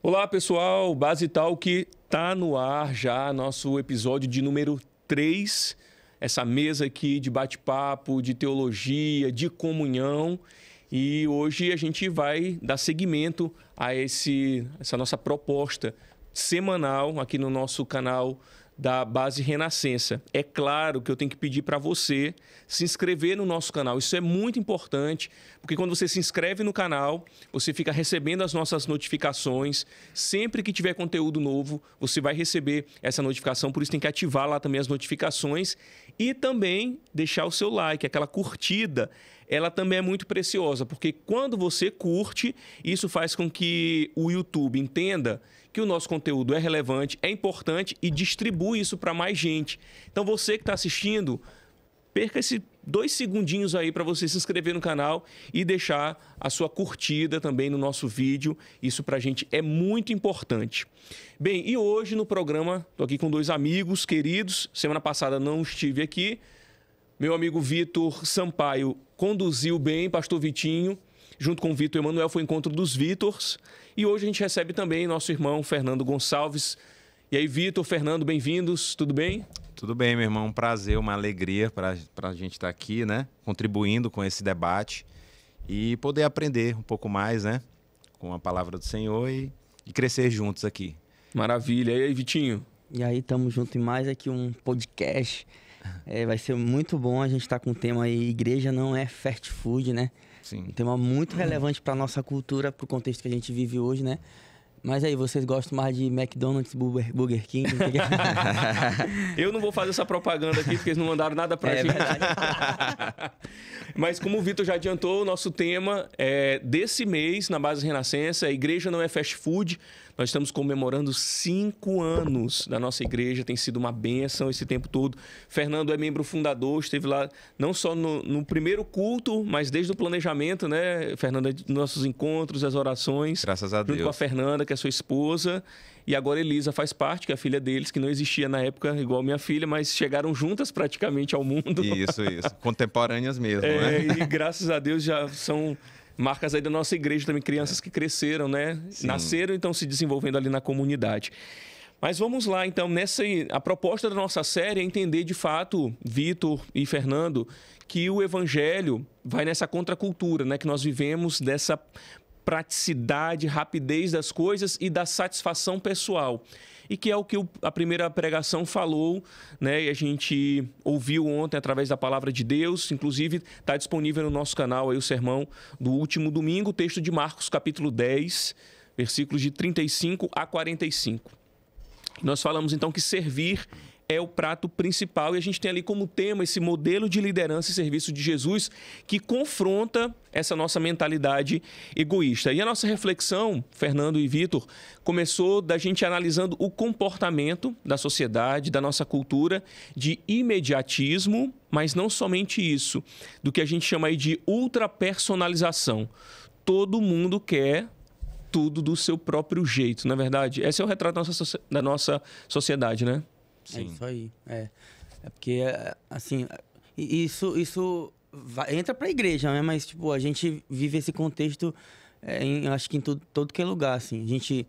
Olá, pessoal. Base Talk tá no ar já, nosso episódio de número 3. Essa mesa aqui de bate-papo, de teologia, de comunhão. E hoje a gente vai dar seguimento a essa nossa proposta semanal aqui no nosso canal da Base Renascença. É claro que eu tenho que pedir para você se inscrever no nosso canal. Isso é muito importante, porque quando você se inscreve no canal, você fica recebendo as nossas notificações. Sempre que tiver conteúdo novo, você vai receber essa notificação. Por isso tem que ativar lá também as notificações e também deixar o seu like, aquela curtida. Ela também é muito preciosa, porque quando você curte, isso faz com que o YouTube entenda que o nosso conteúdo é relevante, é importante e distribui isso para mais gente. Então, você que está assistindo, perca esses 2 segundinhos aí para você se inscrever no canal e deixar a sua curtida também no nosso vídeo. Isso para a gente é muito importante. Bem, e hoje no programa, estou aqui com 2 amigos queridos. Semana passada não estive aqui. Meu amigo Vitor Sampaio conduziu bem, pastor Vitinho. Junto com o Vitor Emanuel foi o Encontro dos Vitors. E hoje a gente recebe também nosso irmão Fernando Gonçalves. E aí, Vitor, Fernando, bem-vindos, tudo bem? Tudo bem, meu irmão, um prazer, uma alegria para a gente estar aqui, né? Contribuindo com esse debate e poder aprender um pouco mais, né? Com a palavra do Senhor e crescer juntos aqui. Maravilha. E aí, Vitinho? E aí, estamos juntos em mais aqui um podcast. Vai ser muito bom, a gente estar com o tema aí, igreja não é fast food, né? Sim. Um tema muito relevante para a nossa cultura, para o contexto que a gente vive hoje, né? Mas aí, vocês gostam mais de McDonald's, Burger King? Eu não vou fazer essa propaganda aqui, porque eles não mandaram nada pra gente. Mas como o Vitor já adiantou, o nosso tema é desse mês, na Base Renascença, a igreja não é fast food. Nós estamos comemorando 5 anos da nossa igreja, tem sido uma bênção esse tempo todo. Fernando é membro fundador, esteve lá não só no primeiro culto, mas desde o planejamento, né, Fernando, dos nossos encontros, as orações. Graças a Deus. Junto com a Fernanda, que é sua esposa, e agora Elisa faz parte, que é a filha deles, que não existia na época igual minha filha, mas chegaram juntas praticamente ao mundo. Isso. Contemporâneas mesmo, né? E graças a Deus já são marcas aí da nossa igreja também, crianças que cresceram, né? Sim. Nasceram e estão se desenvolvendo ali na comunidade. Mas vamos lá, então, a proposta da nossa série é entender de fato, Vitor e Fernando, que o evangelho vai nessa contracultura, né? Que nós vivemos dessa praticidade, rapidez das coisas e da satisfação pessoal. E que é o que a primeira pregação falou, né? E a gente ouviu ontem através da palavra de Deus. Inclusive, está disponível no nosso canal aí o sermão do último domingo, o texto de Marcos, capítulo 10, versículos de 35 a 45. Nós falamos, então, que servir é o prato principal e a gente tem ali como tema esse modelo de liderança e serviço de Jesus que confronta essa nossa mentalidade egoísta. E a nossa reflexão, Fernando e Vitor, começou da gente analisando o comportamento da sociedade, da nossa cultura de imediatismo, mas não somente isso, do que a gente chama aí de ultrapersonalização. Todo mundo quer tudo do seu próprio jeito, não é verdade? Esse é o retrato da nossa sociedade, né? Sim. É isso aí. É porque, assim, isso entra para a igreja, né? Mas, tipo, a gente vive esse contexto, acho que em todo que é lugar, assim. A gente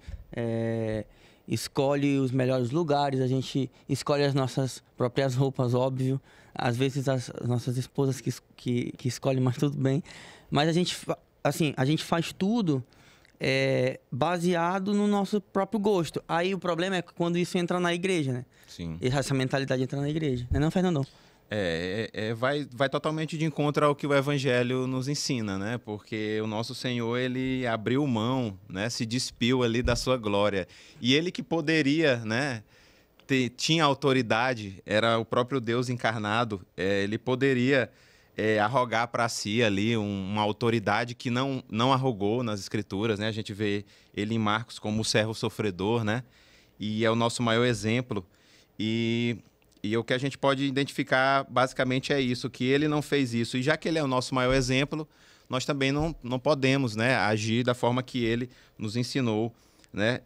escolhe os melhores lugares, a gente escolhe as nossas próprias roupas, óbvio. Às vezes as nossas esposas que escolhem, mas tudo bem. Mas a gente faz tudo baseado no nosso próprio gosto. Aí o problema é quando isso entra na igreja, né? Sim. Essa mentalidade entra na igreja. Não é não, Fernando? Vai totalmente de encontro ao que o Evangelho nos ensina, né? Porque o nosso Senhor, ele abriu mão, né? Se despiu ali da sua glória. E ele que poderia, né? Tinha autoridade, era o próprio Deus encarnado, ele poderia arrogar para si ali uma autoridade que não arrogou nas Escrituras, né? A gente vê ele em Marcos como o servo sofredor, né? E é o nosso maior exemplo. E o que a gente pode identificar basicamente é isso, que ele não fez isso. E já que ele é o nosso maior exemplo, nós também não podemos, né, agir da forma que ele nos ensinou, né?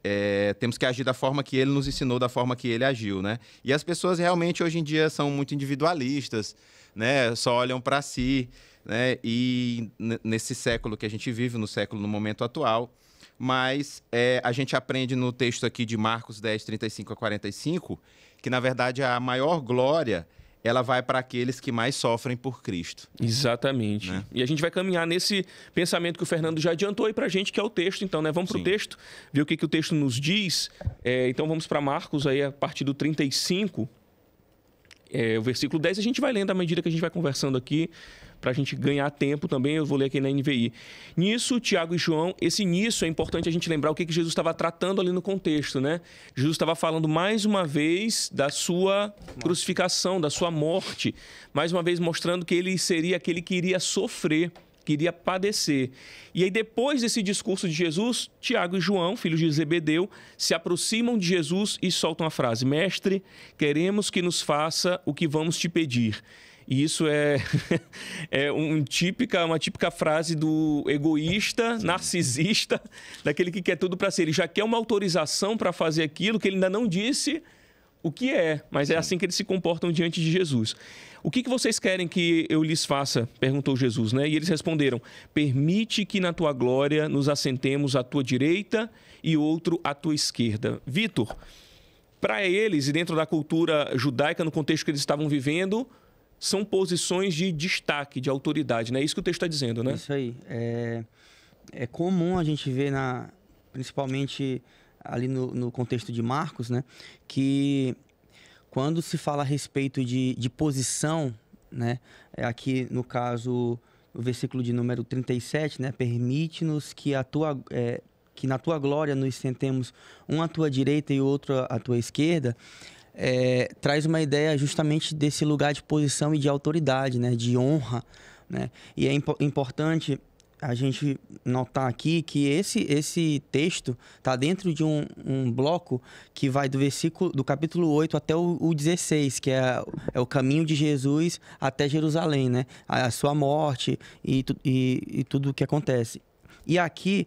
Temos que agir da forma que ele nos ensinou, da forma que ele agiu, né? E as pessoas realmente hoje em dia são muito individualistas, né? Só olham para si, né? E nesse século que a gente vive, no momento atual, mas a gente aprende no texto aqui de Marcos 10, 35 a 45, que, na verdade, a maior glória ela vai para aqueles que mais sofrem por Cristo. Exatamente. Né? E a gente vai caminhar nesse pensamento que o Fernando já adiantou aí para a gente, que é o texto. Então, né? Vamos para o texto, ver o que o texto nos diz. Então, vamos para Marcos, aí, a partir do 35, o versículo 10. A gente vai lendo à medida que a gente vai conversando aqui, para a gente ganhar tempo também. Eu vou ler aqui na NVI. Nisso, Tiago e João, esse nisso é importante a gente lembrar o que Jesus estava tratando ali no contexto, né? Jesus estava falando mais uma vez da sua crucificação, da sua morte, mais uma vez mostrando que ele seria aquele que iria sofrer, que iria padecer. E aí, depois desse discurso de Jesus, Tiago e João, filhos de Zebedeu, se aproximam de Jesus e soltam a frase: Mestre, queremos que nos faça o que vamos te pedir. E isso é uma típica frase do egoísta, narcisista, daquele que quer tudo para si. Ele já quer uma autorização para fazer aquilo que ele ainda não disse o que é, mas é assim que eles se comportam diante de Jesus. O que vocês querem que eu lhes faça? Perguntou Jesus, né? E eles responderam: permite que na tua glória nos assentemos à tua direita e outro à tua esquerda. Vitor, para eles, e dentro da cultura judaica, no contexto que eles estavam vivendo, são posições de destaque, de autoridade, né? É isso que o texto está dizendo, né? Isso aí. É comum a gente ver, principalmente ali no contexto de Marcos, né? Que quando se fala a respeito de posição, né? Aqui, no caso, o versículo de número 37, né? Permite-nos que que na tua glória nos sentemos um à tua direita e outro à tua esquerda. Traz uma ideia justamente desse lugar de posição e de autoridade, né? De honra, né? E é importante a gente notar aqui que esse texto está dentro de um bloco que vai do capítulo 8 até o 16, que é o caminho de Jesus até Jerusalém, né? A sua morte e tudo o que acontece. E aqui,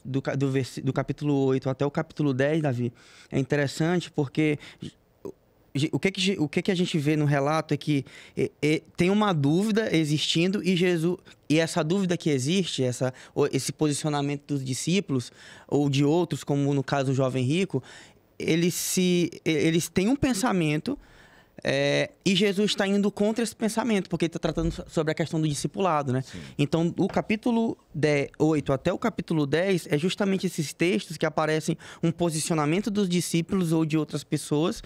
do capítulo 8 até o capítulo 10, Davi, é interessante porque o que a gente vê no relato é que tem uma dúvida existindo e essa dúvida que existe, esse posicionamento dos discípulos ou de outros, como no caso o jovem rico, eles têm um pensamento. E Jesus está indo contra esse pensamento, porque ele está tratando sobre a questão do discipulado, né? Sim. Então, o capítulo 8 até o capítulo 10 é justamente esses textos que aparecem um posicionamento dos discípulos ou de outras pessoas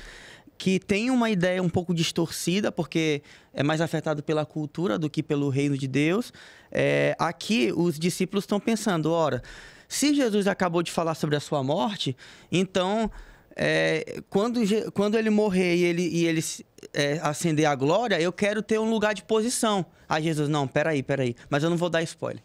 que tem uma ideia um pouco distorcida, porque é mais afetado pela cultura do que pelo reino de Deus. Aqui, os discípulos estão pensando, ora, se Jesus acabou de falar sobre a sua morte, então... quando ele morrer e ele ascender a glória, eu quero ter um lugar de posição. Aí Jesus, não, peraí, mas eu não vou dar spoiler.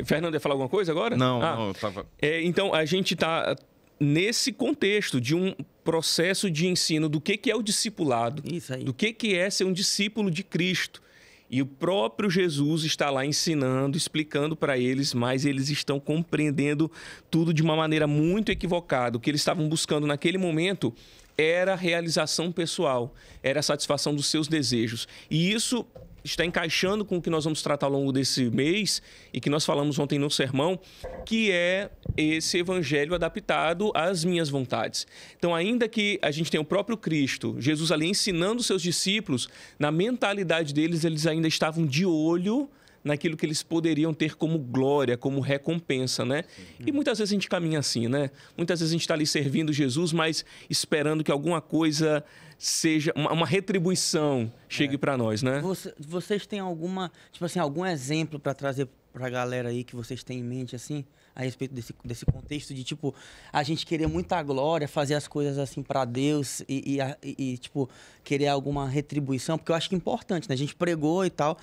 Fernando, ia falar alguma coisa agora? Não, eu tava... Então, a gente está nesse contexto de um processo de ensino do que é o discipulado, isso aí. Do que é ser um discípulo de Cristo. E o próprio Jesus está lá ensinando, explicando para eles, mas eles estão compreendendo tudo de uma maneira muito equivocada. O que eles estavam buscando naquele momento era a realização pessoal, era a satisfação dos seus desejos. E isso está encaixando com o que nós vamos tratar ao longo desse mês e que nós falamos ontem no sermão, que é esse evangelho adaptado às minhas vontades. Então, ainda que a gente tenha o próprio Cristo, Jesus ali ensinando os seus discípulos, na mentalidade deles, eles ainda estavam de olho naquilo que eles poderiam ter como glória, como recompensa, né? E muitas vezes a gente caminha assim, né? Muitas vezes a gente está ali servindo Jesus, mas esperando que alguma coisa seja uma retribuição chegue para nós, né? Vocês têm algum exemplo para trazer para a galera aí que vocês têm em mente, assim, a respeito desse contexto de, tipo, a gente querer muita glória, fazer as coisas assim para Deus e, tipo, querer alguma retribuição? Porque eu acho que é importante, né? A gente pregou e tal,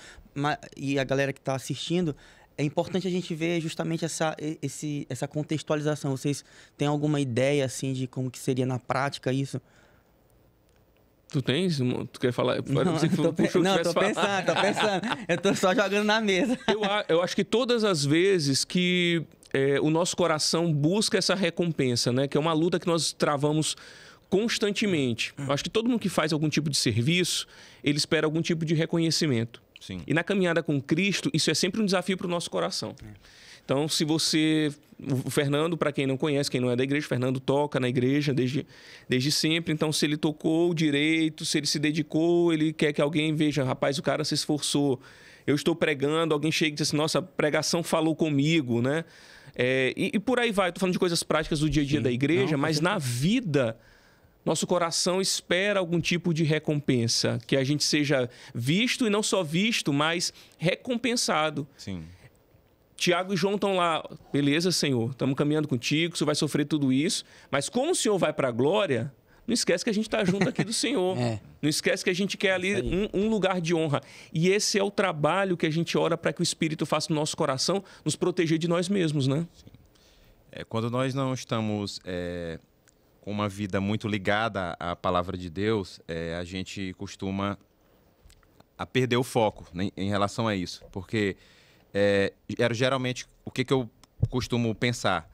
e a galera que está assistindo, é importante a gente ver justamente essa contextualização. Vocês têm alguma ideia, assim, de como que seria na prática isso? Tu tens? Tu quer falar? Não, tô pensando. Eu tô só jogando na mesa. Eu acho que todas as vezes que o nosso coração busca essa recompensa, né? Que é uma luta que nós travamos constantemente. Eu acho que todo mundo que faz algum tipo de serviço, ele espera algum tipo de reconhecimento. Sim. E na caminhada com Cristo, isso é sempre um desafio para o nosso coração. Então, se você... O Fernando, para quem não conhece, quem não é da igreja, o Fernando toca na igreja desde sempre. Então, se ele tocou direito, se ele se dedicou, ele quer que alguém veja, rapaz, o cara se esforçou. Eu estou pregando, alguém chega e diz assim, nossa, a pregação falou comigo, né? E por aí vai. Estou falando de coisas práticas do dia a dia da igreja, mas na vida... Nosso coração espera algum tipo de recompensa, que a gente seja visto e não só visto, mas recompensado. Sim. Tiago e João estão lá, beleza, Senhor, estamos caminhando contigo, o Senhor vai sofrer tudo isso, mas como o Senhor vai para a glória, não esquece que a gente está junto aqui do Senhor. Não esquece que a gente quer ali um lugar de honra. E esse é o trabalho que a gente ora para que o Espírito faça no nosso coração, nos proteger de nós mesmos, né? Sim. Quando nós não estamos... com uma vida muito ligada à palavra de Deus, a gente costuma a perder o foco, né, em relação a isso. Porque geralmente o que eu costumo pensar?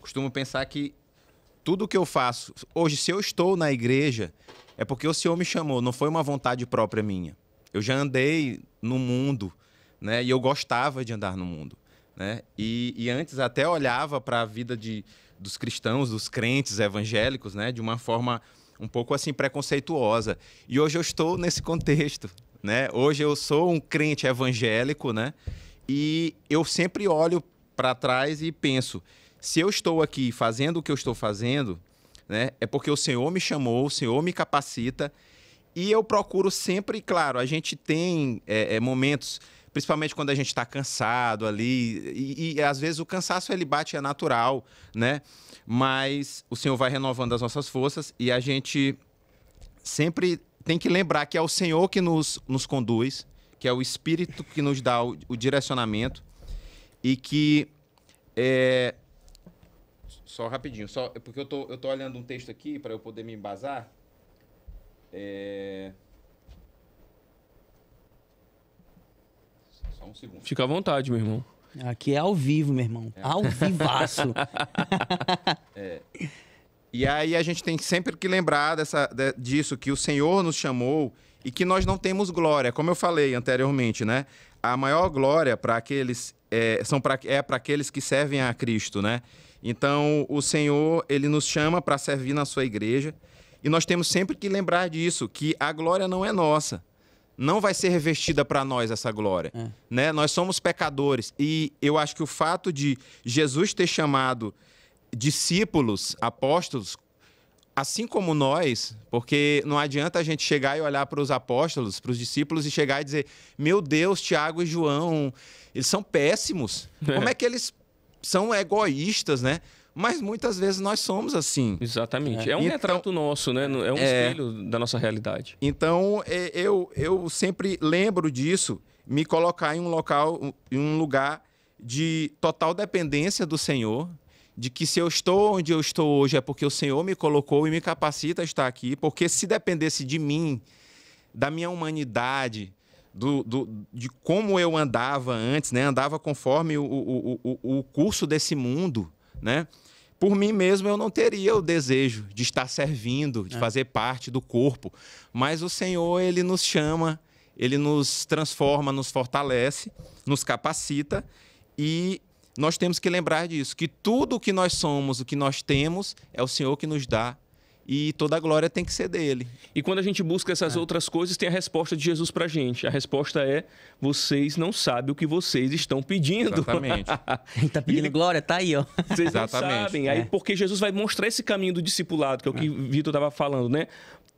Costumo pensar que tudo que eu faço... Hoje, se eu estou na igreja, é porque o Senhor me chamou, não foi uma vontade própria minha. Eu já andei no mundo, né, e eu gostava de andar no mundo. Né? E antes até olhava para a vida dos cristãos, dos crentes evangélicos, né, de uma forma um pouco assim preconceituosa. E hoje eu estou nesse contexto, né? Hoje eu sou um crente evangélico, né? E eu sempre olho para trás e penso, se eu estou aqui fazendo o que eu estou fazendo, né, é porque o Senhor me chamou, o Senhor me capacita, e eu procuro sempre, claro, a gente tem momentos, principalmente quando a gente está cansado ali, e às vezes o cansaço ele bate, é natural, né? Mas o Senhor vai renovando as nossas forças e a gente sempre tem que lembrar que é o Senhor que nos conduz, que é o Espírito que nos dá o direcionamento e que... Só rapidinho, porque eu tô olhando um texto aqui para eu poder me embasar. Só um segundo. Fica à vontade, meu irmão. Aqui é ao vivo, meu irmão. Ao vivaço. E aí a gente tem sempre que lembrar disso, que o Senhor nos chamou e que nós não temos glória. Como eu falei anteriormente, né? A maior glória para aqueles para aqueles que servem a Cristo, né? Então, o Senhor, ele nos chama para servir na sua igreja e nós temos sempre que lembrar disso, que a glória não é nossa. Não vai ser revestida para nós essa glória. Né? Nós somos pecadores. E eu acho que o fato de Jesus ter chamado discípulos, apóstolos, assim como nós, porque não adianta a gente chegar e olhar para os apóstolos, para os discípulos e chegar e dizer, meu Deus, Tiago e João, eles são péssimos. Como é que eles são egoístas, né? Mas muitas vezes nós somos assim. Exatamente. É um retrato nosso, né? É um espelho da nossa realidade. Então, eu sempre lembro disso, me colocar em um lugar de total dependência do Senhor, de que se eu estou onde eu estou hoje é porque o Senhor me colocou e me capacita a estar aqui, porque se dependesse de mim, da minha humanidade, de como eu andava antes, né? Andava conforme o curso desse mundo, né? Por mim mesmo eu não teria o desejo de estar servindo, de fazer parte do corpo. Mas o Senhor, ele nos chama, ele nos transforma, nos fortalece, nos capacita e nós temos que lembrar disso, que tudo o que nós somos, o que nós temos, é o Senhor que nos dá e toda a glória tem que ser dele. E quando a gente busca essas outras coisas, tem a resposta de Jesus pra gente. A resposta é, vocês não sabem o que vocês estão pedindo. Exatamente. Quem tá pedindo glória, tá aí, ó. Vocês não sabem. Aí, porque Jesus vai mostrar esse caminho do discipulado, que é o que o Vitor estava falando, né?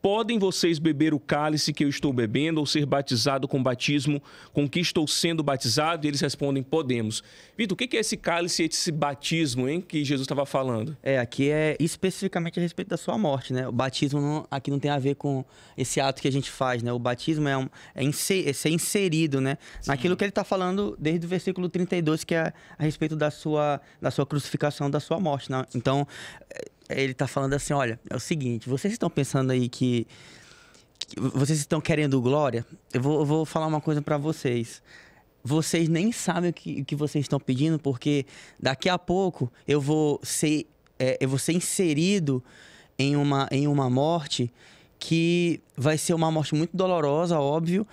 Podem vocês beber o cálice que eu estou bebendo ou ser batizado com o batismo com que estou sendo batizado? E eles respondem, podemos. Vitor, o que é esse cálice, esse batismo, hein, que Jesus estava falando? Aqui é especificamente a respeito da sua morte, né? O batismo aqui não tem a ver com esse ato que a gente faz, né? O batismo é ser inserido, né? Sim. Naquilo que ele está falando desde o versículo 32, que é a respeito da sua crucificação, da sua morte, né? Então, ele está falando assim, olha, é o seguinte, vocês estão pensando aí que vocês estão querendo glória? Eu vou falar uma coisa para vocês. Vocês nem sabem o que vocês estão pedindo, porque daqui a pouco eu vou ser inserido em uma morte que vai ser uma morte muito dolorosa, óbvio,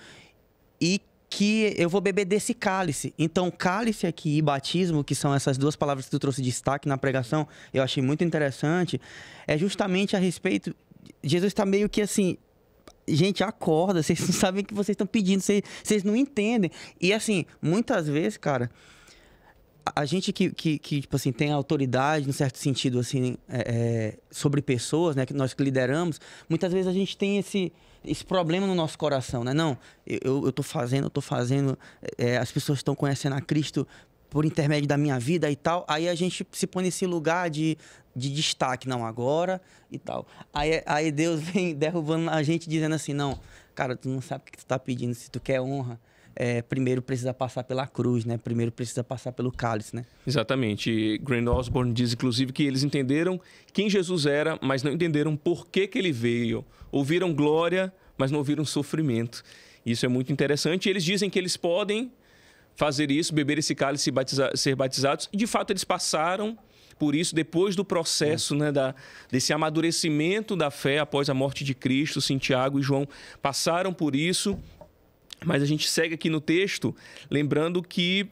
e que eu vou beber desse cálice. Então, cálice aqui e batismo, que são essas duas palavras que tu trouxe de destaque na pregação, eu achei muito interessante, é justamente a respeito... Jesus está meio que assim... Gente, acorda, vocês não sabem o que vocês estão pedindo, vocês não entendem. E assim, muitas vezes, cara, a gente que tipo assim, tem autoridade, no certo sentido, assim, sobre pessoas, né, que nós que lideramos, muitas vezes a gente tem esse problema no nosso coração, né? Não, eu tô fazendo, as pessoas estão conhecendo a Cristo por intermédio da minha vida e tal. Aí a gente se põe nesse lugar de destaque, não, agora e tal. Aí Deus vem derrubando a gente, dizendo assim, não, cara, tu não sabe o que tu tá pedindo, se tu quer honra, primeiro precisa passar pela cruz, né? Primeiro precisa passar pelo cálice, né? Exatamente. Grant Osborne diz, inclusive, que eles entenderam quem Jesus era, mas não entenderam por que ele veio. Ouviram glória, mas não ouviram sofrimento. Isso é muito interessante. E eles dizem que eles podem fazer isso, beber esse cálice e ser batizados. E, de fato, eles passaram por isso depois do processo, né, desse amadurecimento da fé após a morte de Cristo. Sim, Tiago e João passaram por isso. Mas a gente segue aqui no texto, lembrando que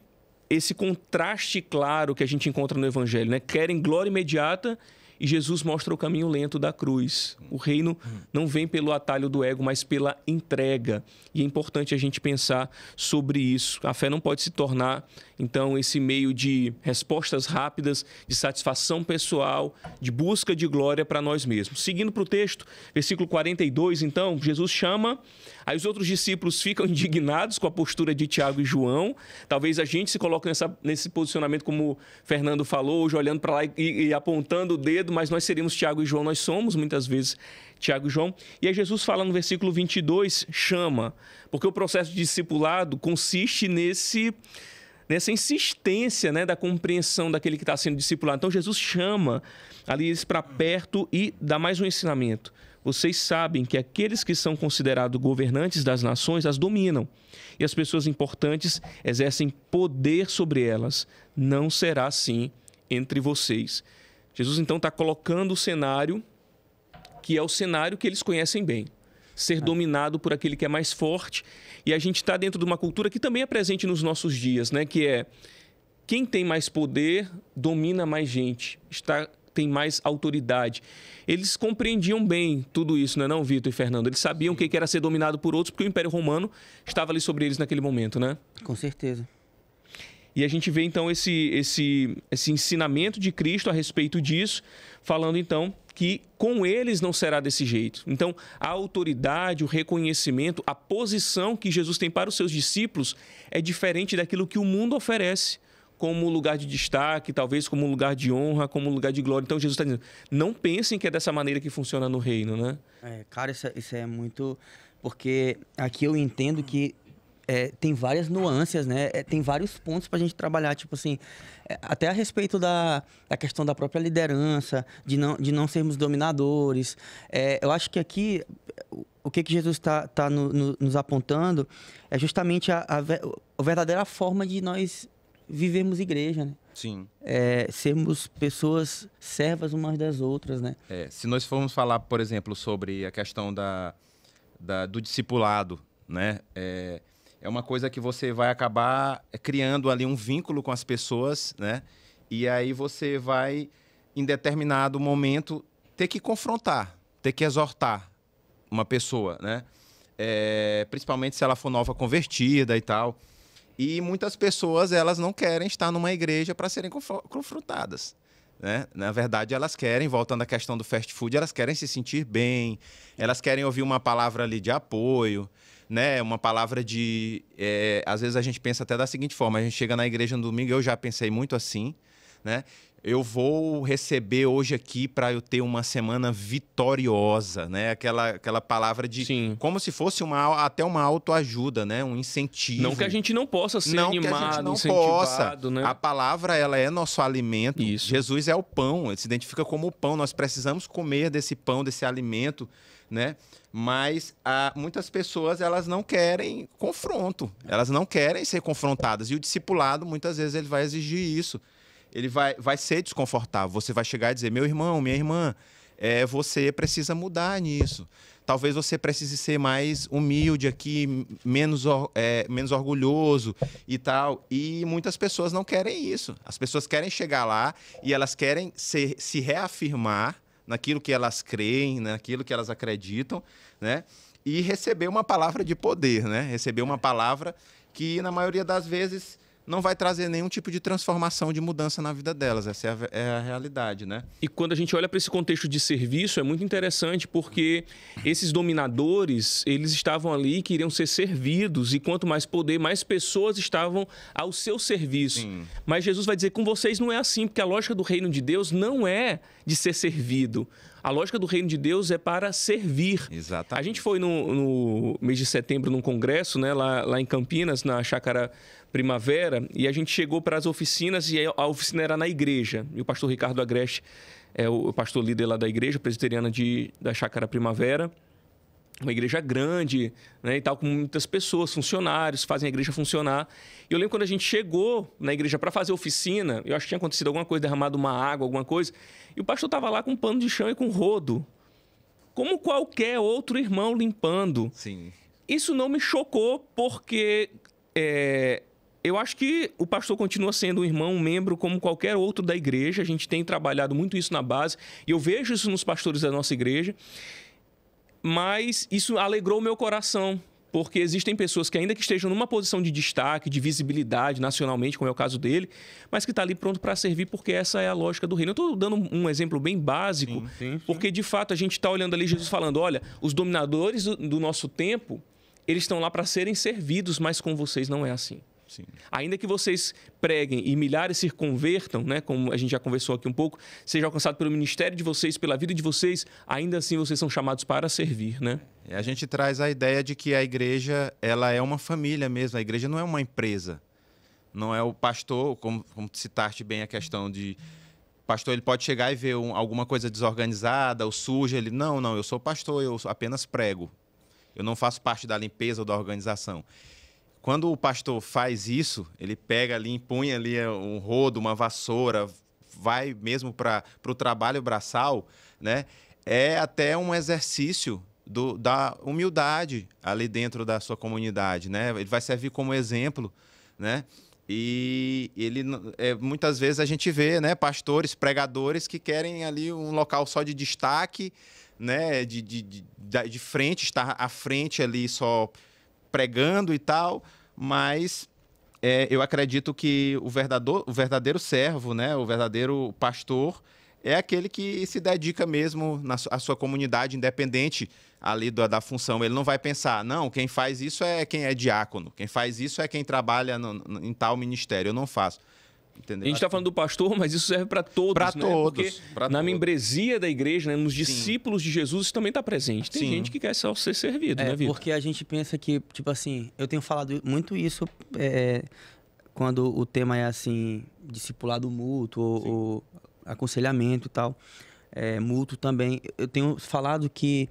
esse contraste claro que a gente encontra no Evangelho, né? Querem glória imediata e Jesus mostra o caminho lento da cruz. O reino não vem pelo atalho do ego, mas pela entrega. E é importante a gente pensar sobre isso. A fé não pode se tornar, então, esse meio de respostas rápidas, de satisfação pessoal, de busca de glória para nós mesmos. Seguindo para o texto, versículo 42, então, Jesus chama, aí os outros discípulos ficam indignados com a postura de Tiago e João. Talvez a gente se coloque nesse posicionamento, como o Fernando falou, hoje olhando para lá e apontando o dedo, mas nós seríamos Tiago e João, nós somos muitas vezes Tiago e João. E aí Jesus fala no versículo 22, chama, porque o processo de discipulado consiste nessa insistência, né, da compreensão daquele que está sendo discipulado. Então Jesus chama ali eles para perto e dá mais um ensinamento. Vocês sabem que aqueles que são considerados governantes das nações as dominam, e as pessoas importantes exercem poder sobre elas. Não será assim entre vocês. Jesus, então, está colocando o cenário que é o cenário que eles conhecem bem. Ser dominado por aquele que é mais forte. E a gente está dentro de uma cultura que também é presente nos nossos dias, né? Que é quem tem mais poder domina mais gente, tem mais autoridade. Eles compreendiam bem tudo isso, não é não, Vitor e Fernando? Eles sabiam o que era ser dominado por outros, porque o Império Romano estava ali sobre eles naquele momento, né? Com certeza. E a gente vê, então, esse ensinamento de Cristo a respeito disso, falando, então, que com eles não será desse jeito. Então, a autoridade, o reconhecimento, a posição que Jesus tem para os seus discípulos é diferente daquilo que o mundo oferece como lugar de destaque, talvez como lugar de honra, como lugar de glória. Então, Jesus está dizendo, não pensem que é dessa maneira que funciona no reino, né? Cara, isso é muito... Porque aqui eu entendo que tem várias nuances, né? Tem vários pontos para a gente trabalhar, tipo assim, até a respeito da questão da própria liderança, de não sermos dominadores. Eu acho que aqui, o que Jesus está nos apontando é justamente a verdadeira forma de nós vivermos igreja, né? Sim. Sermos pessoas servas umas das outras, né? Se nós formos falar, por exemplo, sobre a questão do discipulado, né? É uma coisa que você vai acabar criando ali um vínculo com as pessoas, né? E aí você vai, em determinado momento, ter que confrontar, ter que exortar uma pessoa, né? Principalmente se ela for nova convertida e tal. E muitas pessoas, elas não querem estar numa igreja para serem confrontadas, né? Na verdade, elas querem, voltando à questão do fast food, elas querem se sentir bem, elas querem ouvir uma palavra ali de apoio, né? Uma palavra de... às vezes a gente pensa até da seguinte forma, a gente chega na igreja no domingo, eu já pensei muito assim, né? Eu vou receber hoje aqui para eu ter uma semana vitoriosa, né? Aquela palavra de... Sim. Como se fosse até uma autoajuda, né? Um incentivo. Não que a gente não possa ser animado, que a gente não incentivado, possa. Né? A palavra, ela é nosso alimento. Isso. Jesus é o pão, ele se identifica como o pão. Nós precisamos comer desse pão, desse alimento, né? Mas muitas pessoas, elas não querem confronto. Elas não querem ser confrontadas. E o discipulado, muitas vezes, ele vai exigir isso. Ele vai ser desconfortável. Você vai chegar e dizer, meu irmão, minha irmã, você precisa mudar nisso. talvez você precise ser mais humilde aqui, menos orgulhoso e tal. E muitas pessoas não querem isso. As pessoas querem chegar lá e elas querem se reafirmar naquilo que elas creem, naquilo que elas acreditam, né? E receber uma palavra de poder, né? Receber uma palavra que, na maioria das vezes, não vai trazer nenhum tipo de transformação, de mudança na vida delas. Essa é a realidade, né? E quando a gente olha para esse contexto de serviço, é muito interessante porque esses dominadores, eles estavam ali e queriam ser servidos. E quanto mais poder, mais pessoas estavam ao seu serviço. Sim. Mas Jesus vai dizer, com vocês não é assim, porque a lógica do reino de Deus não é de ser servido. A lógica do reino de Deus é para servir. Exatamente. A gente foi no mês de setembro num congresso, né, lá em Campinas, na Chácara Primavera, e a gente chegou para as oficinas e a oficina era na igreja. E o pastor Ricardo Agreste é o pastor líder lá da igreja presbiteriana da Chácara Primavera. Uma igreja grande, né, e tal, com muitas pessoas, funcionários, fazem a igreja funcionar. E eu lembro quando a gente chegou na igreja para fazer oficina, eu acho que tinha acontecido alguma coisa, derramado uma água, alguma coisa, e o pastor estava lá com um pano de chão e com rodo, como qualquer outro irmão limpando. Sim. Isso não me chocou, porque eu acho que o pastor continua sendo um irmão, um membro como qualquer outro da igreja. A gente tem trabalhado muito isso na base, e eu vejo isso nos pastores da nossa igreja. Mas isso alegrou o meu coração, porque existem pessoas que ainda que estejam numa posição de destaque, de visibilidade nacionalmente, como é o caso dele, mas que está ali pronto para servir, porque essa é a lógica do reino. Eu estou dando um exemplo bem básico, sim. Porque de fato a gente está olhando ali Jesus falando, olha, os dominadores do nosso tempo, eles estão lá para serem servidos, mas com vocês não é assim. Sim. Ainda que vocês preguem e milhares se convertam, né, como a gente já conversou aqui um pouco, seja alcançado pelo ministério de vocês, pela vida de vocês, ainda assim vocês são chamados para servir, né? A gente traz a ideia de que a igreja, ela é uma família mesmo. A igreja não é uma empresa. Não é o pastor, como citaste bem a questão de... O pastor, ele pode chegar e ver alguma coisa desorganizada ou suja. Ele, não, eu sou pastor, eu apenas prego. Eu não faço parte da limpeza ou da organização. Quando o pastor faz isso, ele pega ali, impõe ali um rodo, uma vassoura, vai mesmo para o trabalho braçal, né? É até um exercício da humildade ali dentro da sua comunidade, né? Ele vai servir como exemplo, né? E ele, muitas vezes a gente vê, né, pastores, pregadores que querem ali um local só de destaque, né? De frente, estar à frente ali só pregando e tal, mas eu acredito que o verdadeiro servo, né, o verdadeiro pastor, é aquele que se dedica mesmo à sua comunidade, independente ali da função. Ele não vai pensar, não, quem faz isso é quem é diácono, quem faz isso é quem trabalha em tal ministério, eu não faço. Entendeu? A gente está falando do pastor, mas isso serve para todos. Para né? todos. Porque na membresia da igreja, né, nos discípulos de Jesus, isso também está presente. Tem gente que quer só ser servido, né, Vitor? Porque a gente pensa que, tipo assim, eu tenho falado muito isso quando o tema é assim, discipulado mútuo ou aconselhamento e tal, mútuo também. Eu tenho falado que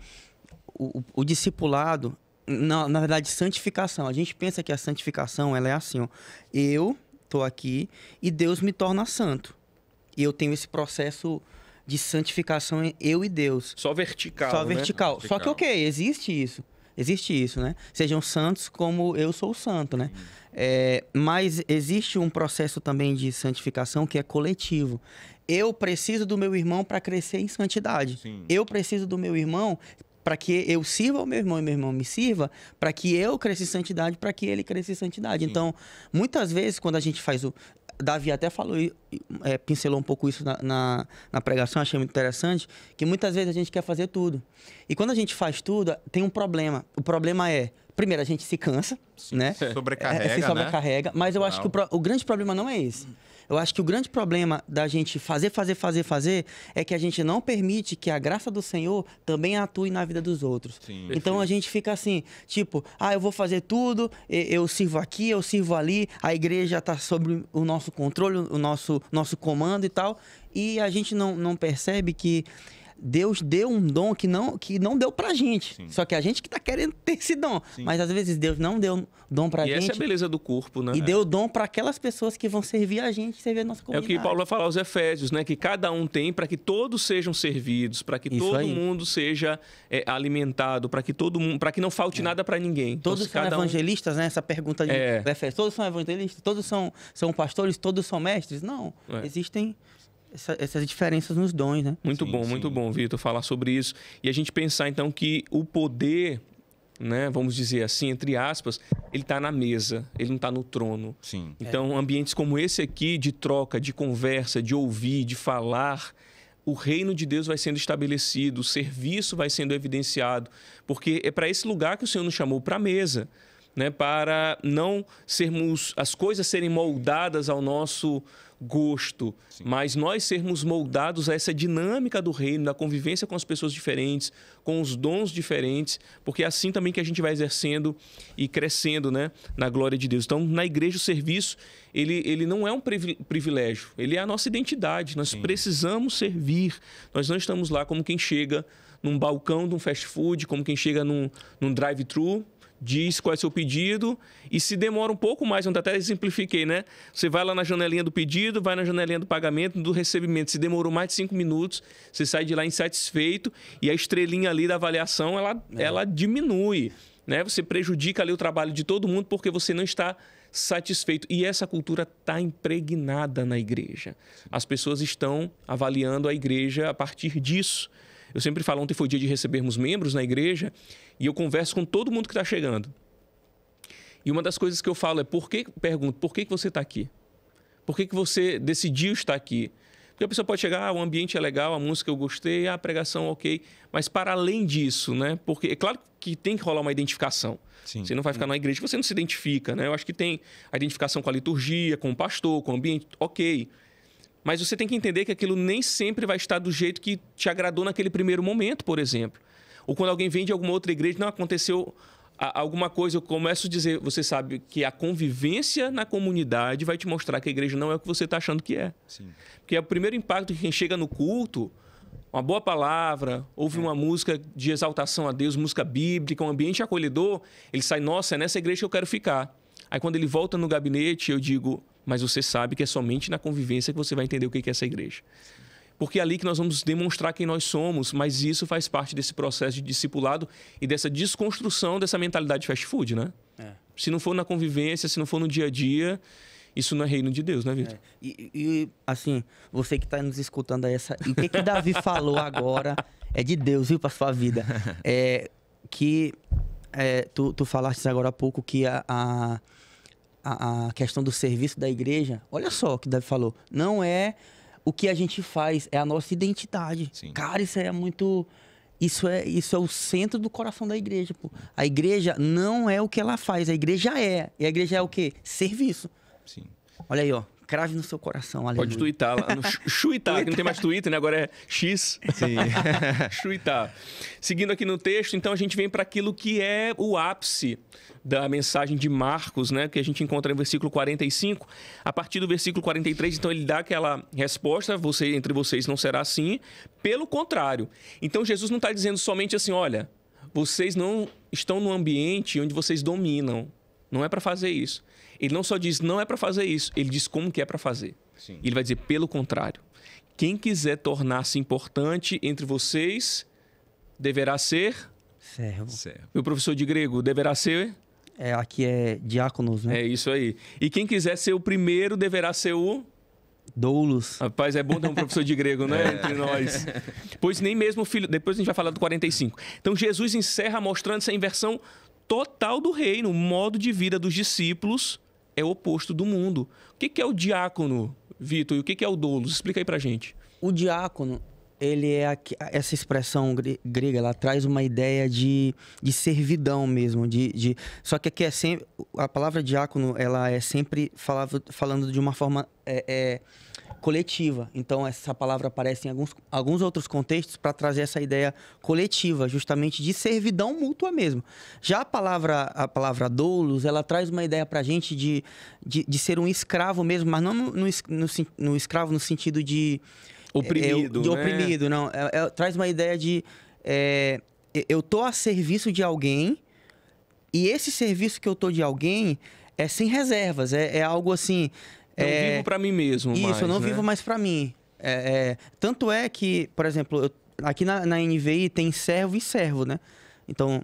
o discipulado, na verdade, santificação. A gente pensa que a santificação ela é assim, ó, eu estou aqui e Deus me torna santo. E eu tenho esse processo de santificação eu e Deus. Só vertical, Só né? vertical. Só que, ok, existe isso, né? Sejam santos como eu sou santo, né? Mas existe um processo também de santificação que é coletivo. Eu preciso do meu irmão para crescer em santidade. Sim. Eu preciso do meu irmão para que eu sirva ao meu irmão e meu irmão me sirva, para que eu cresça em santidade, para que ele cresça em santidade. Sim. Então, muitas vezes, quando a gente faz Davi até falou, pincelou um pouco isso na pregação, achei muito interessante, que muitas vezes a gente quer fazer tudo. E quando a gente faz tudo, tem um problema. O problema é, primeiro, a gente se cansa, né? Sobrecarrega, se sobrecarrega, né? Mas eu acho que o grande problema não é esse. Eu acho que o grande problema da gente fazer é que a gente não permite que a graça do Senhor também atue na vida dos outros. Sim, então a gente fica assim, tipo, eu vou fazer tudo, eu sirvo aqui, eu sirvo ali, a igreja está sob o nosso controle, o nosso comando e tal, e a gente não percebe que Deus deu um dom que não deu pra gente. Sim. Só que a gente que tá querendo ter esse dom. Sim. Mas às vezes Deus não deu dom pra E gente. essa é a beleza do corpo, né? E deu dom para aquelas pessoas que vão servir a gente, servir a nossa É o comunidade. que Paulo vai falar aos Efésios, né? Que cada um tem para que todos sejam servidos, para que Isso todo aí. mundo seja alimentado, para que todo mundo, para que não falte nada para ninguém. Todos Então, são cada um- evangelistas, né? Essa pergunta de Efésios. Todos são evangelistas? Todos são pastores? Todos são mestres? Não. É. Existem essas diferenças nos dons, né? Muito bom, Vitor, falar sobre isso. E a gente pensar, então, que o poder, né, vamos dizer assim, entre aspas, ele está na mesa, ele não está no trono. Sim. Então, ambientes como esse aqui, de troca, de conversa, de ouvir, de falar, o reino de Deus vai sendo estabelecido, o serviço vai sendo evidenciado, porque é para esse lugar que o Senhor nos chamou, para a mesa, né, para não sermos, as coisas serem moldadas ao nosso gosto, mas nós sermos moldados a essa dinâmica do reino, da convivência com as pessoas diferentes, com os dons diferentes, porque é assim também que a gente vai exercendo e crescendo, né, na glória de Deus. Então, na igreja, o serviço, ele não é um privilégio, ele é a nossa identidade. Nós precisamos servir. Nós não estamos lá como quem chega num balcão de um fast food, como quem chega num drive-thru, diz qual é o seu pedido e se demora um pouco mais, onde até exemplifiquei, né? Você vai lá na janelinha do pedido, vai na janelinha do pagamento, do recebimento. Se demorou mais de 5 minutos, você sai de lá insatisfeito e a estrelinha ali da avaliação, ela diminui, né? Você prejudica ali o trabalho de todo mundo porque você não está satisfeito. E essa cultura está impregnada na igreja. As pessoas estão avaliando a igreja a partir disso. Eu sempre falo, ontem foi o dia de recebermos membros na igreja e eu converso com todo mundo que está chegando. E uma das coisas que eu falo é, pergunto, por que você está aqui? Por que você decidiu estar aqui? Porque a pessoa pode chegar, o ambiente é legal, a música eu gostei, a pregação ok, mas para além disso, né? Porque é claro que tem que rolar uma identificação. Sim. Você não vai ficar na igreja, você não se identifica, né? Eu acho que tem a identificação com a liturgia, com o pastor, com o ambiente, ok. Mas você tem que entender que aquilo nem sempre vai estar do jeito que te agradou naquele primeiro momento, por exemplo. Ou quando alguém vem de alguma outra igreja, não aconteceu alguma coisa, eu começo a dizer, você sabe que a convivência na comunidade vai te mostrar que a igreja não é o que você está achando que é. Sim. Porque é o primeiro impacto de quem chega no culto, uma boa palavra, ouve uma música de exaltação a Deus, música bíblica, um ambiente acolhedor, ele sai, nossa, é nessa igreja que eu quero ficar. Aí quando ele volta no gabinete, eu digo, mas você sabe que é somente na convivência que você vai entender o que é essa igreja. Porque é ali que nós vamos demonstrar quem nós somos, mas isso faz parte desse processo de discipulado e dessa desconstrução dessa mentalidade de fast food, né? Se não for na convivência, se não for no dia a dia, isso não é reino de Deus, né, Vitor? E assim, você que está nos escutando aí, e o que Davi falou agora é de Deus, viu, para sua vida. Tu falaste agora há pouco que a questão do serviço da igreja, olha só o que Davi falou, não é o que a gente faz, é a nossa identidade. Sim. Cara, isso é muito... Isso é o centro do coração da igreja, pô. A igreja não é o que ela faz, a igreja é. E a igreja é o quê? Serviço. Sim. Olha aí, ó. Crave no seu coração, aleluia. Pode tuitar lá no Chuitar, que não tem mais Twitter, né? Agora é X. Sim. Chuitar. Seguindo aqui no texto, então a gente vem para aquilo que é o ápice da mensagem de Marcos, né? Que a gente encontra no versículo 45. A partir do versículo 43, então ele dá aquela resposta, entre vocês não será assim. Pelo contrário. Então Jesus não está dizendo somente assim, olha, vocês não estão num ambiente onde vocês dominam. Não é para fazer isso. Ele não só diz não é para fazer isso, ele diz como que é para fazer. Sim. Ele vai dizer pelo contrário. Quem quiser tornar-se importante entre vocês deverá ser... Servo. O professor de grego deverá ser... Aqui é diáconos, né? É isso aí. E quem quiser ser o primeiro deverá ser o... Doulos. Rapaz, é bom ter um professor de grego, né? Entre nós. Pois nem mesmo o filho... Depois a gente vai falar do 45. Então Jesus encerra mostrando essa inversão total do reino. O modo de vida dos discípulos é o oposto do mundo. O que é o diácono, Vitor? E o que é o doulos? Explica aí pra gente. O diácono, ele é essa expressão grega, ela traz uma ideia de servidão mesmo. Só que aqui é sempre... A palavra diácono, ela é sempre falando de uma forma coletiva. Então, essa palavra aparece em alguns outros contextos para trazer essa ideia coletiva, justamente de servidão mútua mesmo. Já a palavra doulos, ela traz uma ideia para a gente de ser um escravo mesmo, mas não no escravo no sentido de Oprimido, de né? oprimido, não. Traz uma ideia de eu tô a serviço de alguém e esse serviço que eu tô de alguém é sem reservas, é algo assim... Não vivo para mim mesmo isso, mais, eu não né? vivo mais para mim. Tanto é que, por exemplo, aqui na NVI tem servo e servo, né? Então,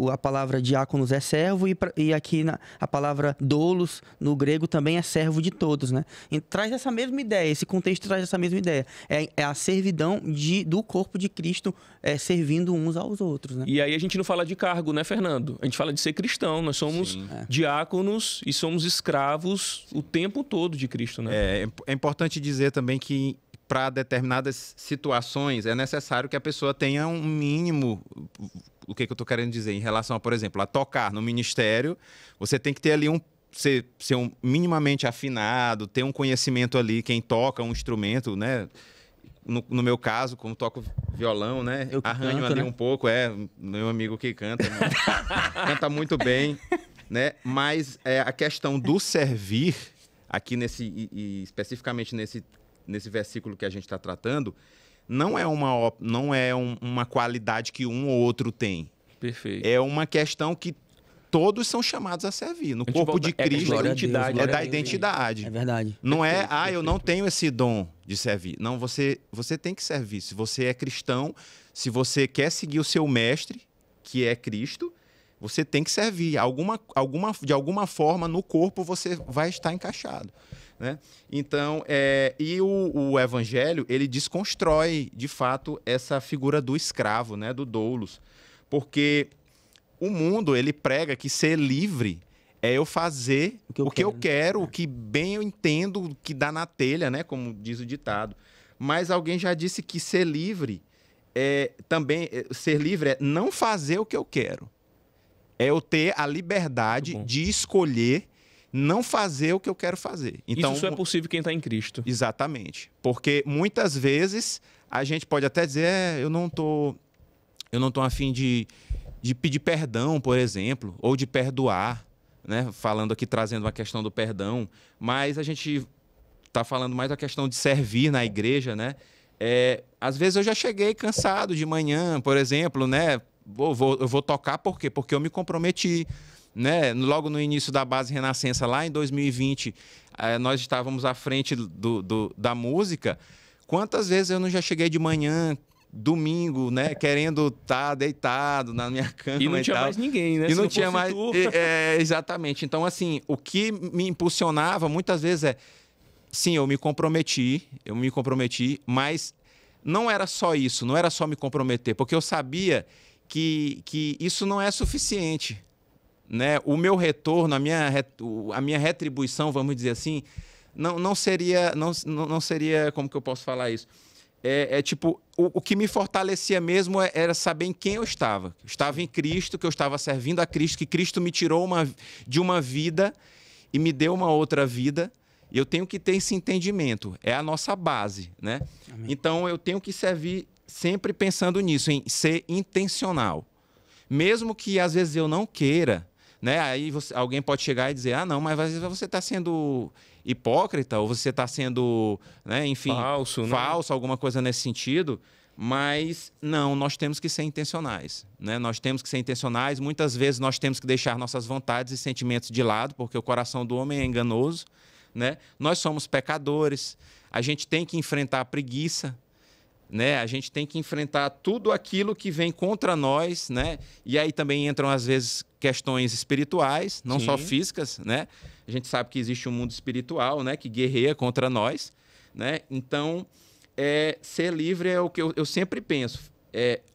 a palavra diáconos é servo e aqui a palavra doulos, no grego, também é servo de todos, né? E traz essa mesma ideia, esse contexto traz essa mesma ideia. É a servidão do corpo de Cristo servindo uns aos outros, né? E aí a gente não fala de cargo, né, Fernando? A gente fala de ser cristão. Nós somos diáconos e somos escravos o tempo todo de Cristo, né? É importante dizer também que para determinadas situações é necessário que a pessoa tenha um mínimo... O que eu estou querendo dizer em relação a, por exemplo, a tocar no ministério, você tem que ter ali ser minimamente afinado, ter um conhecimento ali, quem toca um instrumento, né? No meu caso, como toco violão, né? Arranho ali, né? Um pouco, meu amigo que canta, né? Canta muito bem, né? Mas a questão do servir, aqui especificamente nesse versículo que a gente está tratando, não é uma qualidade que um ou outro tem. Perfeito. É uma questão que todos são chamados a servir. No corpo de Cristo, é da identidade. É verdade. Não eu não tenho esse dom de servir. Não, você tem que servir. Se você é cristão, se você quer seguir o seu mestre, que é Cristo, você tem que servir. De alguma forma, no corpo, você vai estar encaixado. Né? Então, e o Evangelho, ele desconstrói, de fato, essa figura do escravo, né? Do doulos. Porque o mundo, ele prega que ser livre é eu fazer o que eu quero, o que bem eu entendo, o que dá na telha, né? Como diz o ditado. Mas alguém já disse que ser livre ser livre é não fazer o que eu quero. É eu ter a liberdade de escolher não fazer o que eu quero fazer. Então, isso só é possível quem está em Cristo. Exatamente. Porque muitas vezes a gente pode até dizer, eu não tô a fim de pedir perdão, por exemplo, ou de perdoar, né? Falando aqui, trazendo uma questão do perdão, mas a gente está falando mais da questão de servir na igreja, né? Às vezes eu já cheguei cansado de manhã, por exemplo, né? Eu vou tocar por quê? Porque eu me comprometi. Né? Logo no início da Base Renascença, lá em 2020, nós estávamos à frente da música. Quantas vezes eu não já cheguei de manhã, domingo, né? Querendo estar deitado na minha cama e não tinha mais ninguém, né? E não tinha mais... exatamente. Então, assim, o que me impulsionava muitas vezes sim, eu me comprometi, mas não era só isso, não era só me comprometer, porque eu sabia que isso não é suficiente. Né? O meu retorno, a minha retribuição, vamos dizer assim, não seria, como que eu posso falar isso? Tipo, o que me fortalecia mesmo era saber em quem eu estava. Eu estava em Cristo, que eu estava servindo a Cristo, que Cristo me tirou de uma vida e me deu uma outra vida. E eu tenho que ter esse entendimento. É a nossa base, né? Amém. Então, eu tenho que servir sempre pensando nisso, em ser intencional. Mesmo que, às vezes, eu não queira, né? Aí alguém pode chegar e dizer, não, mas às vezes você está sendo hipócrita ou você está sendo, né, enfim, falso, alguma coisa nesse sentido. Mas não, nós temos que ser intencionais, né? Nós temos que ser intencionais. Muitas vezes nós temos que deixar nossas vontades e sentimentos de lado, porque o coração do homem é enganoso, né? Nós somos pecadores, a gente tem que enfrentar a preguiça, né? A gente tem que enfrentar tudo aquilo que vem contra nós, né? E aí também entram, às vezes, questões espirituais, não só físicas, né? A gente sabe que existe um mundo espiritual, né? Que guerreia contra nós, né? Então, ser livre é o que eu sempre penso.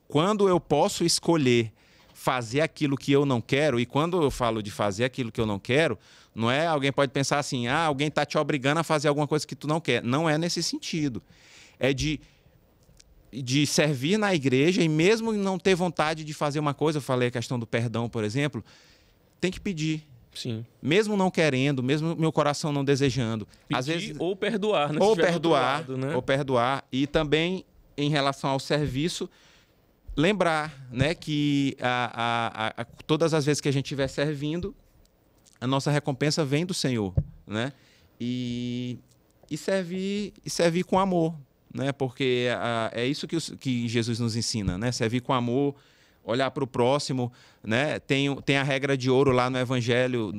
Quando eu posso escolher fazer aquilo que eu não quero, e quando eu falo de fazer aquilo que eu não quero, não é alguém pode pensar assim, alguém está te obrigando a fazer alguma coisa que tu não quer. Não é nesse sentido. É de servir na igreja e mesmo não ter vontade de fazer uma coisa, eu falei a questão do perdão, por exemplo, tem que pedir. Sim. Mesmo não querendo, mesmo meu coração não desejando. Pedir às vezes, ou perdoar, né? Ou perdoar, lado, né? ou perdoar. E também, em relação ao serviço, lembrar, né, que todas as vezes que a gente estiver servindo, a nossa recompensa vem do Senhor, né? E servir com amor. né? Porque é isso que Jesus nos ensina, né? Servir com amor, olhar para o próximo, né? Tem a regra de ouro lá no Evangelho,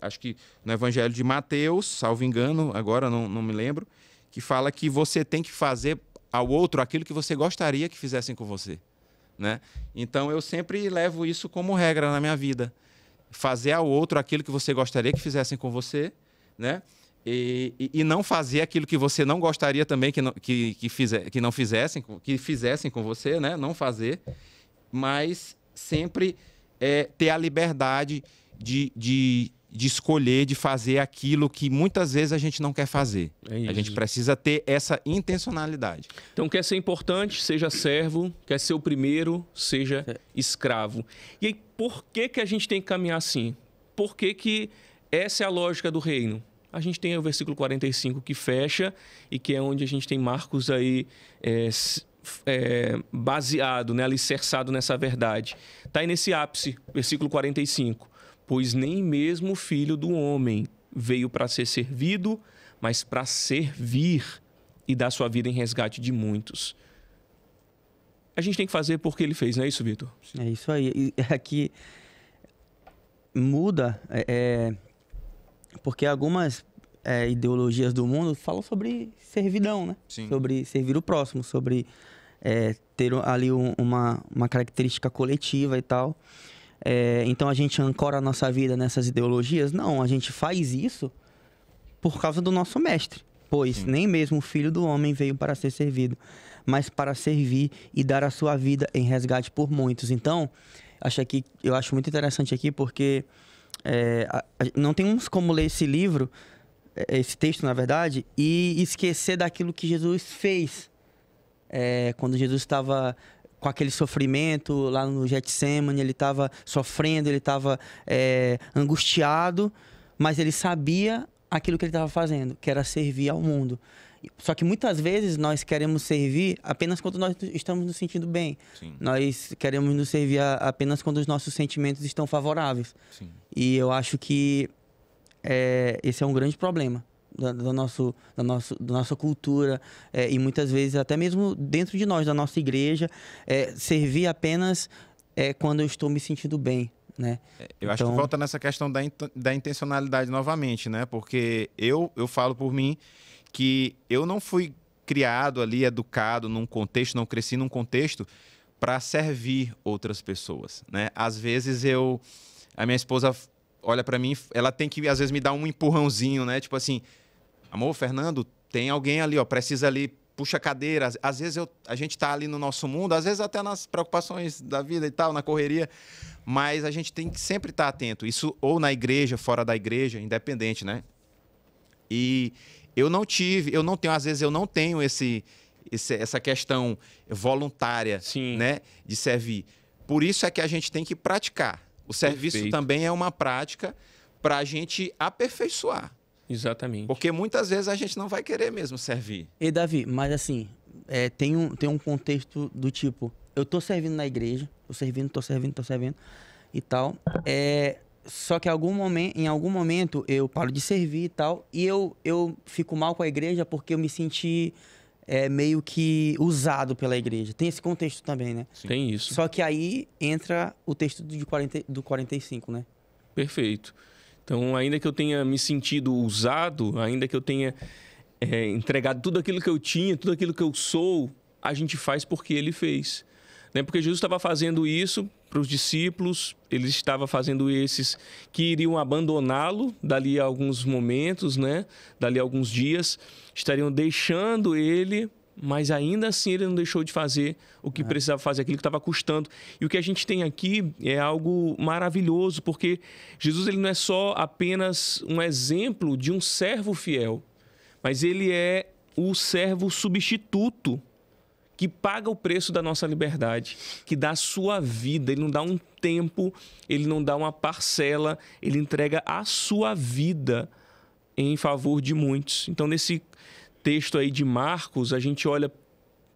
acho que no Evangelho de Mateus, salvo engano, agora não me lembro, que fala que você tem que fazer ao outro aquilo que você gostaria que fizessem com você, né? Então, eu sempre levo isso como regra na minha vida. Fazer ao outro aquilo que você gostaria que fizessem com você, né? E não fazer aquilo que você não gostaria também que fizessem com você, né? Não fazer, mas sempre ter a liberdade de escolher, de fazer aquilo que muitas vezes a gente não quer fazer. A gente precisa ter essa intencionalidade. Então, quer ser importante, seja servo. Quer ser o primeiro, seja escravo. E aí, por que a gente tem que caminhar assim? Por que essa é a lógica do reino? A gente tem o versículo 45 que fecha e que é onde a gente tem Marcos aí baseado, né, alicerçado nessa verdade. Está aí nesse ápice, versículo 45. Pois nem mesmo o Filho do Homem veio para ser servido, mas para servir e dar sua vida em resgate de muitos. A gente tem que fazer porque ele fez, não é isso, Vitor? É isso aí. E aqui muda, porque algumas ideologias do mundo falam sobre servidão, né? Sim. Sobre servir o próximo, sobre ter ali uma característica coletiva e tal. Então a gente ancora a nossa vida nessas ideologias? Não, a gente faz isso por causa do nosso mestre. Pois Sim. nem mesmo o Filho do Homem veio para ser servido, mas para servir e dar a sua vida em resgate por muitos. Então, eu acho muito interessante aqui porque não temos como ler esse livro, esse texto, na verdade, e esquecer daquilo que Jesus fez. Quando Jesus estava com aquele sofrimento lá no Getsemane, ele estava sofrendo, ele estava angustiado, mas ele sabia aquilo que ele estava fazendo, que era servir ao mundo. Só que muitas vezes nós queremos servir apenas quando nós estamos nos sentindo bem. Sim. Nós queremos nos servir apenas quando os nossos sentimentos estão favoráveis. Sim. E eu acho que esse é um grande problema da nossa cultura, e muitas vezes até mesmo dentro de nós, da nossa igreja, servir apenas quando eu estou me sentindo bem, né? Eu acho que volta nessa questão da intencionalidade novamente, né? Porque eu falo por mim que eu não fui criado ali, educado num contexto, não cresci num contexto para servir outras pessoas, né? Às vezes a minha esposa olha para mim, ela tem que às vezes me dar um empurrãozinho, né? Tipo assim, amor, Fernando, tem alguém ali, ó, precisa ali, puxa a cadeira. Às vezes a gente tá ali no nosso mundo, às vezes até nas preocupações da vida e tal, na correria, mas a gente tem que sempre estar atento. Isso ou na igreja, fora da igreja, independente, né? E às vezes eu não tenho essa questão voluntária, sim, né, de servir. Por isso é que a gente tem que praticar. O serviço Perfeito. Também é uma prática para a gente aperfeiçoar. Exatamente. Porque muitas vezes a gente não vai querer mesmo servir. E Davi, mas assim, tem um contexto do tipo, eu tô servindo na igreja, tô servindo e tal. Só que em algum momento eu paro de servir e tal, e eu fico mal com a igreja porque eu me senti meio que usado pela igreja. Tem esse contexto também, né? Sim. Tem isso. Só que aí entra o texto do 45, né? Perfeito. Então, ainda que eu tenha me sentido usado, ainda que eu tenha entregado tudo aquilo que eu tinha, tudo aquilo que eu sou, a gente faz porque ele fez. Né? Porque Jesus estava fazendo isso para os discípulos, ele estava fazendo esses que iriam abandoná-lo dali a alguns momentos, né? Dali a alguns dias, estariam deixando ele, mas ainda assim ele não deixou de fazer o que precisava fazer, aquilo que estava custando. E o que a gente tem aqui é algo maravilhoso, porque Jesus ele não é só apenas um exemplo de um servo fiel, mas ele é o servo substituto, que paga o preço da nossa liberdade, que dá a sua vida. Ele não dá um tempo, ele não dá uma parcela, ele entrega a sua vida em favor de muitos. Então, nesse texto aí de Marcos, a gente olha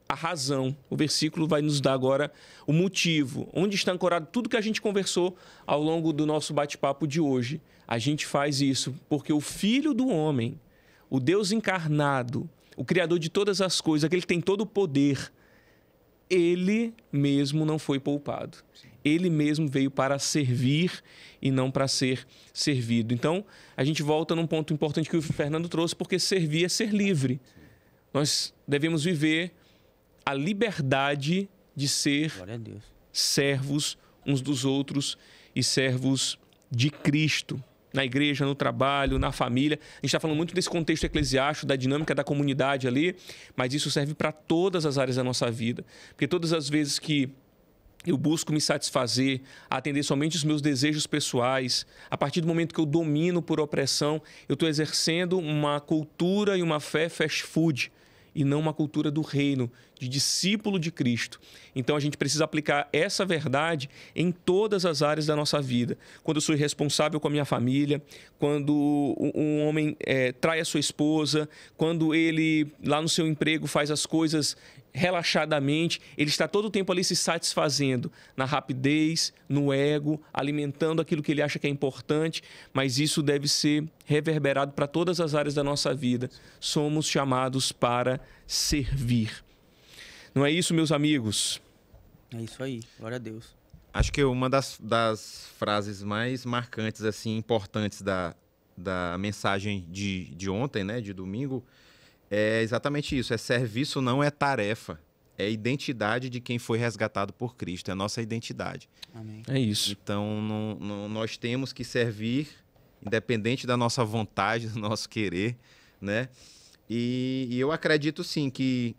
a razão. O versículo vai nos dar agora o motivo. Onde está ancorado tudo que a gente conversou ao longo do nosso bate-papo de hoje. A gente faz isso porque o Filho do Homem, o Deus encarnado, o Criador de todas as coisas, aquele que tem todo o poder, ele mesmo não foi poupado. Ele mesmo veio para servir e não para ser servido. Então, a gente volta num ponto importante que o Fernando trouxe, porque servir é ser livre. Nós devemos viver a liberdade de ser servos uns dos outros e servos de Cristo. Na igreja, no trabalho, na família. A gente está falando muito desse contexto eclesiástico, da dinâmica da comunidade ali, mas isso serve para todas as áreas da nossa vida. Porque todas as vezes que eu busco me satisfazer, atender somente os meus desejos pessoais, a partir do momento que eu domino por opressão, eu estou exercendo uma cultura e uma fé fast food, e não uma cultura do reino, de discípulo de Cristo. Então, a gente precisa aplicar essa verdade em todas as áreas da nossa vida. Quando eu sou irresponsável com a minha família, quando um homem trai a sua esposa, quando ele, lá no seu emprego, faz as coisas relaxadamente, ele está todo o tempo ali se satisfazendo na rapidez, no ego, alimentando aquilo que ele acha que é importante, mas isso deve ser reverberado para todas as áreas da nossa vida. Somos chamados para servir. Não é isso, meus amigos? É isso aí, glória a Deus. Acho que uma das frases mais marcantes, assim, importantes da mensagem de ontem, né, de domingo, é exatamente isso. É serviço, não é tarefa. É a identidade de quem foi resgatado por Cristo. É a nossa identidade. Amém. É isso. Então, nós temos que servir, independente da nossa vontade, do nosso querer, né? E eu acredito, sim, que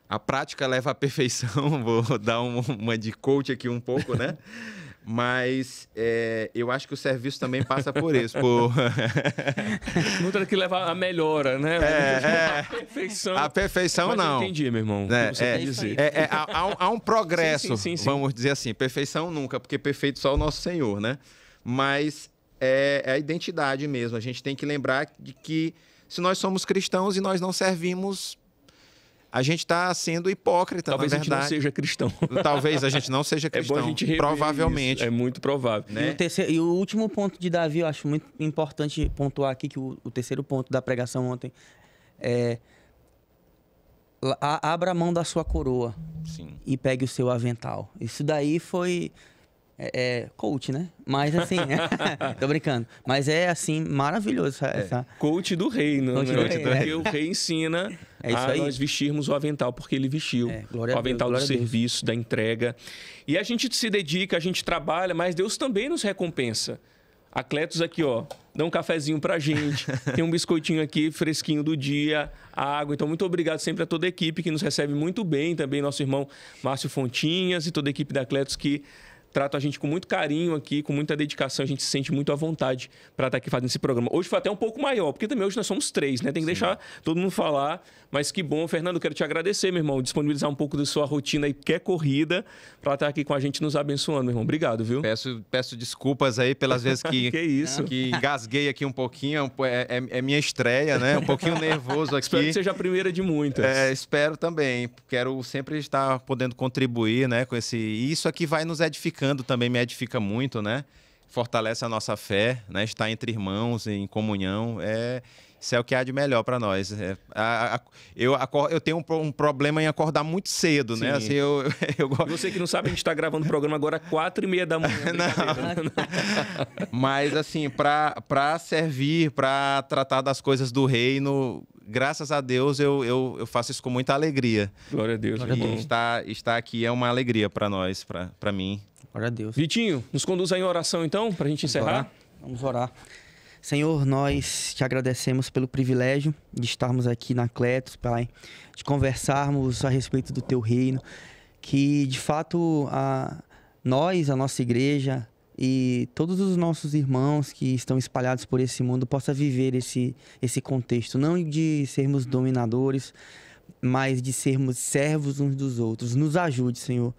a prática leva à perfeição. Vou dar uma de coach aqui um pouco, né? Mas eu acho que o serviço também passa por isso. Não tem que levar a melhora, né? A perfeição. A perfeição, mas não. Eu entendi, meu irmão. Há um progresso, sim. vamos dizer assim. Perfeição nunca, porque perfeito só o nosso Senhor, né? Mas é a identidade mesmo. A gente tem que lembrar de que se nós somos cristãos e nós não servimos, a gente está sendo hipócrita, talvez na verdade. A gente não seja cristão. Talvez a gente não seja cristão. É bom a gente rever provavelmente. Isso. É muito provável. Né? E o último ponto de Davi, eu acho muito importante pontuar aqui, que o terceiro ponto da pregação ontem é: abra a mão da sua coroa. Sim. E pegue o seu avental. Isso daí foi... coach, né? Mas assim, tô brincando. Mas é assim, maravilhoso essa... Coach do reino, coach né? do rei, Porque o rei ensina a nós vestirmos o avental, porque ele vestiu. O avental do serviço, da entrega. E a gente se dedica, a gente trabalha, mas Deus também nos recompensa. A Cletos aqui, ó, dá um cafezinho pra gente, tem um biscoitinho aqui fresquinho do dia, água. Então, muito obrigado sempre a toda a equipe que nos recebe muito bem, também nosso irmão Márcio Fontinhas e toda a equipe da Cletos que trata a gente com muito carinho aqui, com muita dedicação. A gente se sente muito à vontade para estar aqui fazendo esse programa. Hoje foi até um pouco maior, porque também hoje nós somos 3, né? Tem que deixar todo mundo falar. Mas que bom, Fernando, quero te agradecer, meu irmão, disponibilizar um pouco da sua rotina aí, que é corrida, para estar aqui com a gente nos abençoando, meu irmão. Obrigado, viu? Peço desculpas aí pelas vezes que, que isso? Que engasguei aqui um pouquinho. É minha estreia, né? Um pouquinho nervoso aqui. Espero que seja a primeira de muitas. Espero também. Quero sempre estar podendo contribuir, né, com esse... E isso aqui vai nos edificando também, me edifica muito, né? Fortalece a nossa fé, né? Estar entre irmãos, em comunhão, isso é o que há de melhor para nós. Eu tenho um problema em acordar muito cedo, né? Assim, eu... Você que não sabe, a gente está gravando o programa agora às 4h30 da manhã. Não. Mas, assim, para servir, para tratar das coisas do reino, graças a Deus, eu faço isso com muita alegria. Glória a Deus. E estar aqui é uma alegria para nós, para mim. Glória a Deus. Vitinho, nos conduz aí em oração, então, para a gente encerrar? Vamos orar. Senhor, nós te agradecemos pelo privilégio de estarmos aqui na Cletos, Pai, de conversarmos a respeito do Teu reino, que, de fato, a nossa igreja e todos os nossos irmãos que estão espalhados por esse mundo possa viver esse contexto, não de sermos dominadores, mas de sermos servos uns dos outros. Nos ajude, Senhor.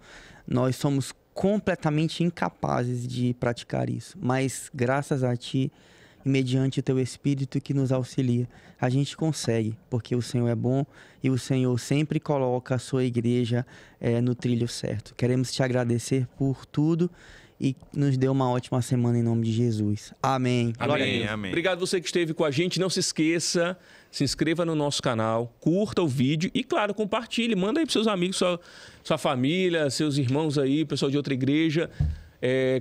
Nós somos completamente incapazes de praticar isso, mas graças a Ti e mediante o Teu Espírito que nos auxilia, a gente consegue, porque o Senhor é bom e o Senhor sempre coloca a Sua igreja no trilho certo. Queremos Te agradecer por tudo e nos dê uma ótima semana em nome de Jesus. Amém. Amém, amém. Obrigado você que esteve com a gente. Não se esqueça, se inscreva no nosso canal, curta o vídeo e, claro, compartilhe. Manda aí para seus amigos, sua família, seus irmãos aí, pessoal de outra igreja.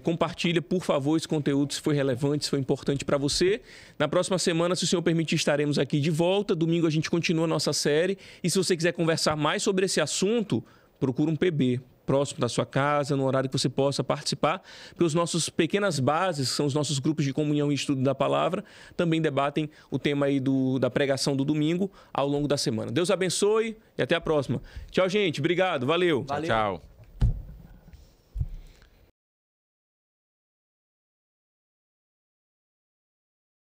Compartilha, por favor, esse conteúdo, se foi relevante, se foi importante para você. Na próxima semana, se o Senhor permitir, estaremos aqui de volta. Domingo a gente continua a nossa série. E se você quiser conversar mais sobre esse assunto, procura um PB próximo da sua casa, no horário que você possa participar, porque os nossos pequenas bases, que são os nossos grupos de comunhão e estudo da palavra, também debatem o tema aí da pregação do domingo ao longo da semana. Deus abençoe e até a próxima. Tchau, gente. Obrigado. Valeu. Tchau.